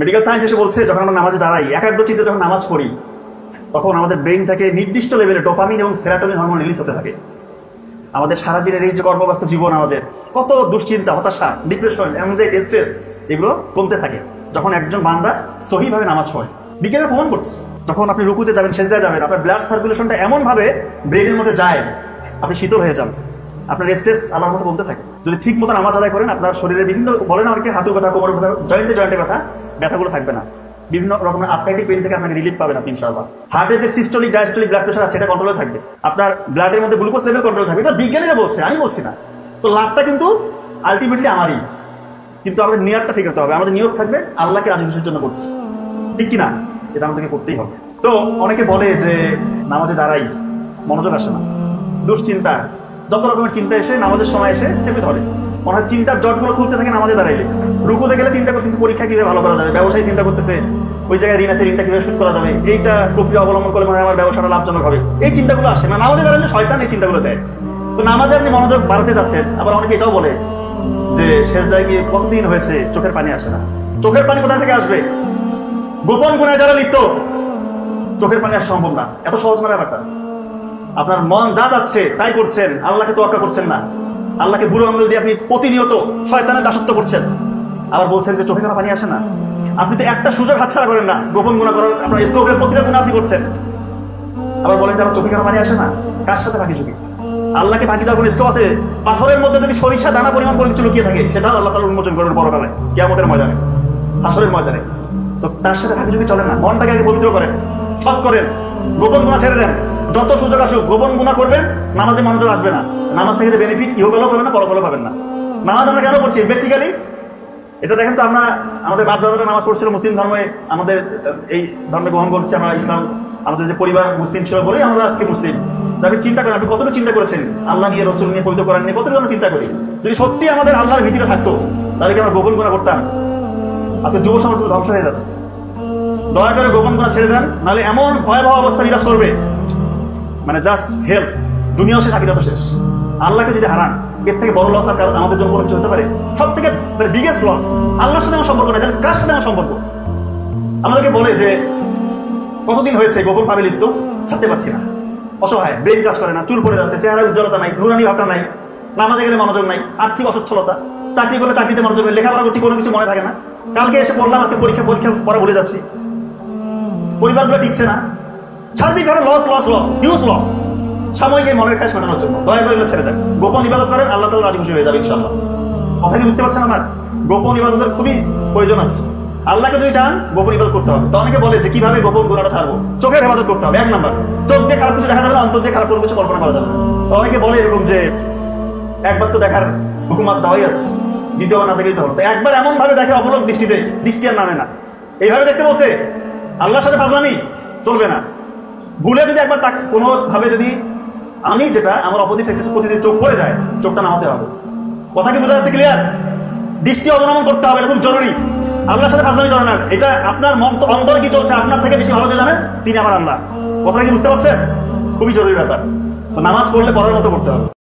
Medical science এসে বলছে যখন আমরা নামাজে দাঁড়াই, একাগ্রচিত্তে যখন নামাজ পড়ি, তখন আমাদের ব্রেইন থেকে নির্দিষ্ট লেভেলে ডোপামিন এবং সেরাটোনিন হরমোন রিলিজ হতে থাকে। আমাদের সারাদিনের এই যে কর্মব্যস্ত জীবন, আমাদের কত দুশ্চিন্তা, হতাশা, ডিপ্রেশন, অ্যাংজাইটি, স্ট্রেস, এগুলো কমতে থাকে যখন একজন বান্দা সহিভাবে নামাজ পড়ে। বিজ্ঞানের প্রমাণ করছে, যখন আপনি রুকুতে যাবেন, সেজদায় যাবেন, আপনার ব্লাড সার্কুলেশনটা এমন ভাবে ব্রেইনের মধ্যে যায়, আপনি শীতল হয়ে যান, আপনার স্ট্রেস আল্লাহর মতো কমতে থাকে। যদি ঠিক মতো নামাজ আদায় করেন, আপনার শরীরের বিভিন্ন, বলেন অনেকে হাঁটু ব্যথা, কোমর ব্যথা, জয়েন্টে ব্যথাগুলো থাকবে না। বিভিন্ন রকমের আর্থ্রাইটিক পেইন থেকে আপনাকে রিলিফ পাবেন আপনি ইনশাআল্লাহ। হার্টের যে সিস্টোলিক ডায়াস্টোলিক ব্লাড প্রেশার আছে, সেটা কন্ট্রোলে থাকবে। আপনার ব্লাডের মধ্যে গ্লুকোজ লেভেল কন্ট্রোল থাকবে। এটা বিজ্ঞানীরা বলছে, আমি বলছি না। তো লাভটা কিন্তু আলটিমেটলি আমারই, কিন্তু আমাদের নিয়তটা ঠিক হতে হবে। আমাদের নিয়ত থাকবে আল্লাহকে রাজি খুশির জন্য করছি, ঠিক কিনা? এটা আমাদেরকে করতেই হবে। তো অনেকে বলে যে নামাজে দাঁড়াই, মনোযোগ আসে না, দুশ্চিন্তা, যত রকমের চিন্তা এসে নামাজের সময় এসে চেপে ধরে। মনে হয় চিন্তার জটগুলো খুলতে থাকে নামাজে দাঁড়াইলে। রুকুতে গেলে চিন্তা করতেছে পরীক্ষা কিভাবে ভালো করা যাবে, ব্যবসায়ী চিন্তা করতেছে ওই জায়গায় ঋণ আছে, ঋণটা কিভাবে শোধ করা যাবে, এইটা প্রক্রিয়া অবলম্বন করলে মানে আমার ব্যবসাটা লাভজনক হবে। এই চিন্তাগুলো আসে না, নামাজে দাঁড়ালে শয়তান এই চিন্তাগুলো দেয়। তো নামাজে আপনি মনোযোগ বাড়াতে যাচ্ছেন। আবার অনেকে এটাও বলে যে সেজদায় গিয়ে কতদিন হয়েছে চোখের পানি আসে না। চোখের পানি কোথা থেকে আসবে? গোপন গুনায় যারা লিপ্ত, চোখের পানি আসা সম্ভব না। এত সহজ না ব্যাপারটা। আপনার মন যা যাচ্ছে তাই করছেন, আল্লাহকে তোয়াক্কা করছেন না। আল্লাহকে বুড়ো আঙ্গুল দিয়ে আপনি প্রতিনিয়ত শয়তানের দাসত্ব করছেন, আবার বলছেন যে চোখে কোনো পানি আসে না। আপনি তো একটা সুযোগ হাতছাড়া করেন না গোপন গুনাহ করার। আপনার স্কোপের প্রতিটা গুনাহ আপনি করছেন, আবার বলেন যে আমার চোখে কোনো পানি আসে না। কার সাথে ফাঁকি ঝুঁকি? আল্লাহকে ফাঁকি দেওয়ার কোনো স্কোপ আছে? পাথরের মধ্যে যদি সরিষা দানা পরিমাণ করে কিছু লুকিয়ে থাকে, সেটাও আল্লাহ তাআলা উন্মোচন করবেন পরকালে, কিয়ামতের ময়দানে, হাসরের ময়দানে। তো তার সাথে ফাঁকি ঝুঁকি চলে না। মনটাকে আগে পবিত্র করেন, সৎ করেন, গোপন গুনাহ ছেড়ে দেন। যত সুযোগ আসুক গোপন গুনাহ করবেন, নামাজে মনোযোগ আসবে না। নামাজ থেকে যে বেনিফিট ইহকালেও পাবেন না, পরকালেও পাবেন না। নামাজ আমরা কেন পড়ছি? বেসিক্যালি এটা দেখেন তো, আমরা আমাদের বাপ দাদারা নামাজ পড়ছিল মুসলিম ধর্মে, আমাদের এই ধর্মে গ্রহণ করছি আমরা ইসলাম, আমাদের যে পরিবার মুসলিম ছিল বলেই আমরা আজকে মুসলিম। আপনি চিন্তা করেন, আপনি কতটুকু চিন্তা করেছেন আল্লাহ নিয়ে, রসুল নিয়ে, পবিত্র কোরআন নিয়ে, কতটুকু আমরা চিন্তা করি? যদি সত্যি আমাদের আল্লাহর ভীতিটা থাকতো, তাহলে কি আমরা গোপন গুনাহ করতাম? আজকে যুব সমাজ ধ্বংস হয়ে যাচ্ছে। দয়া করে গোপন গুনাহ ছেড়ে দেন, নাহলে এমন ভয়াবহ অবস্থা বিরাজ করবে, মানে জাস্ট হেল্প, দুনিয়াও শেষ, আখিরাতও শেষ। আল্লাহকে যদি হারান, এর থেকে বড় লস আর আমাদের জন্য কোনো কিছু হতে পারে? সব থেকে বিগেস্ট লস। আল্লাহর সাথে আমার সম্পর্ক নাই, কার সাথে আমার সম্পর্ক? আমাদেরকে বলে যে কতদিন হয়েছে গোপন ভাবে লিপ্ত, ছাড়তে পারছি না, অসহায়, ব্রেন কাজ করে না, চুল পড়ে যাচ্ছে, চেহারা উজ্জ্বলতা নাই, নুরানি ভাবটা নাই, নামাজে গেলে মনোযোগ নাই, আর্থিক অসচ্ছলতা, চাকরি করলে চাকরিতে মনোযোগ নেই, লেখাপড়া করছি কোনো কিছু মনে থাকে না, কালকে এসে পড়লাম, আজকে পরীক্ষা পড়া ভুলে যাচ্ছি, পরিবারগুলো টিকছে না, সার্বিকভাবে loss loss loss, huge loss. সাময়িক এই মনের খাস মেটানোর জন্য দয়া করে ছেড়ে দেন, গোপন ইবাদত করেন, আল্লাহ তাআলা রাজি খুশি হয়ে যাবে ইনশাআল্লাহ। কথা কি বুঝতে পারছেন আমার? গোপন ইবাদতের খুবই প্রয়োজন আছে। আল্লাহকে যদি চান, গোপন ইবাদত করতে হবে। তো অনেকে বলে যে কিভাবে গোপন গুনাহটা ছাড়বো? চোখের হেফাজত করতে হবে। 1 নাম্বার, চোখ দিয়ে খারাপ কিছু দেখা যাবে না, অন্তর দিয়ে খারাপ কোনো কিছু কল্পনা করা যাবে না। তো অনেকে বলে এরকম যে একবার তো দেখার হুকুমাত দেওয়াই আছে, দ্বিতীয়বার না দেখলেই তো হলো। তো একবার এমন ভাবে দেখে অপলক দৃষ্টিতে, দৃষ্টি আর নামে না, এইভাবে দেখতে বলছে। আল্লাহর সাথে ফাজলামি চলবে না। ভুলে যদি একবার কোনো ভাবে যদি আমি যেটা আমার অপোজিট সেক্সের প্রতি যদি চোখ পড়ে যায়, চোখটা নামাতে হবে। কথা কি বোঝা যাচ্ছে? ক্লিয়ার? দৃষ্টি অবলম্বন করতে হবে, এটা খুব জরুরি। আল্লাহর সাথে ফাজলামি চলে না। এটা আপনার মন অন্তর কি চলছে আপনার থেকে বেশি ভালো যে জানেন, তিনি আমার আল্লাহ। কথাটা কি বুঝতে পারছেন? খুবই জরুরি ব্যাপার। তো নামাজ পড়লে পড়ার মতো করতে হবে।